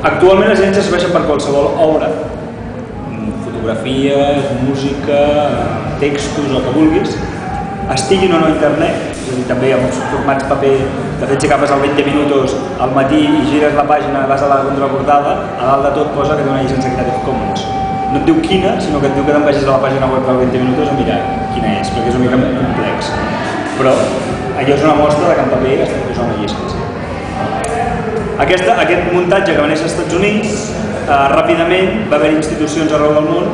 Actualment les llicències serveixen per qualsevol obra, fotografies, música, textos, el que vulguis, estiguin o no a internet, és a dir, també amb formats paper. De fet, si agafes el 20 minuts al matí i gires la pàgina, vas a la contraportada, a dalt de tot posa que té una llicència Creative Commons. No et diu quina, sinó que et diu que te'n vagis a la pàgina web del 20 minuts a mirar quina és, perquè és una mica complex. Però allò és una mostra de que en paper estem posant una llicència. Aquest muntatge que va néixer als Estats Units, ràpidament va haver institucions arreu del món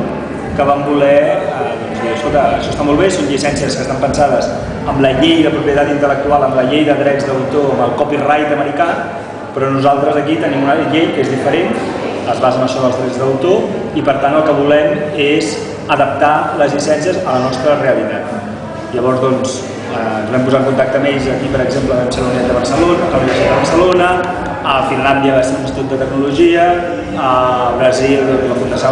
que van voler dir, escolta, això està molt bé, són llicències que estan pensades amb la llei de propietat intel·lectual, amb la llei de drets d'autor, amb el copyright americà, però nosaltres aquí tenim una llei que és diferent, es basa en això dels drets d'autor i per tant el que volem és adaptar les llicències a la nostra realitat. Llavors, doncs, ens vam posar en contacte amb ells aquí, per exemple, vam ser a la Universitat de Barcelona, a la Universitat de Barcelona, a Finlàndia va ser un institut de tecnologia, a Brasil la Fundació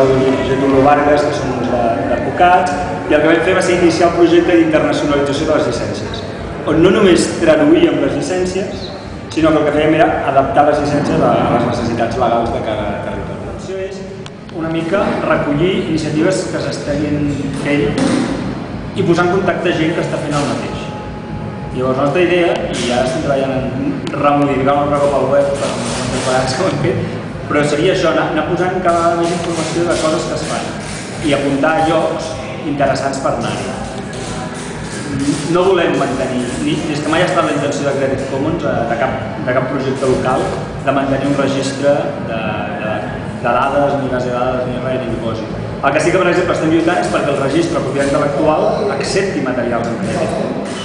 Getúlio Vargas, que són uns d'advocats, i el que vam fer va ser iniciar el projecte d'internacionalització de les llicències, on no només traduïem les llicències, sinó que el que fèiem era adaptar les llicències a les necessitats legals de cada territori. L'opció és una mica recollir iniciatives que s'estiguin fent i posar en contacte gent que està fent el mateix. Llavors, la nostra idea, i ara estem treballant en remodificar un recop al web per les temporades que ho hem fet, però seria això, anar posant cada vegada més informació de coses que es fan i apuntar a llocs interessants per anar-hi. No volem mantenir, des que mai ha estat la intenció de Creative Commons, de cap projecte local, de mantenir un registre de dades, ni base de dades, ni res, ni dipòsit. El que sí que, per exemple, estem lluitant és perquè el registre de propietat intel·lectual accepti materials en Creative Commons.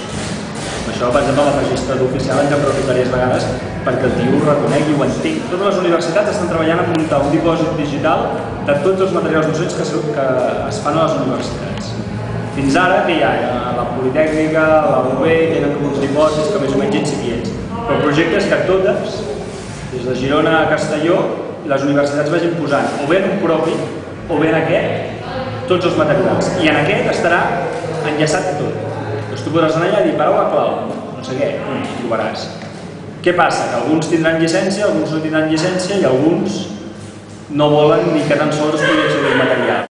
Això, per exemple, el registre d'oficial ens ha preocupat diverses vegades perquè el tio ho reconegui i ho entengui. Totes les universitats estan treballant a muntar un dipòsit digital de tots els materials docents que es fan a les universitats. Fins ara, que hi ha? La Politècnica, la UB, tenen com uns dipòsits que més o menys incipients. Però el projecte és que totes, des de Girona a Castelló, les universitats vagin posant o bé en un propi o bé en aquest, tots els materials. I en aquest estarà enllaçat tot. Doncs tu podràs anar allà i dir paraula clau, no sé què, i trobaràs. Què passa? Que alguns tindran llicència, alguns no tindran llicència i alguns no volen ni que tan sols es pugui accedir al material.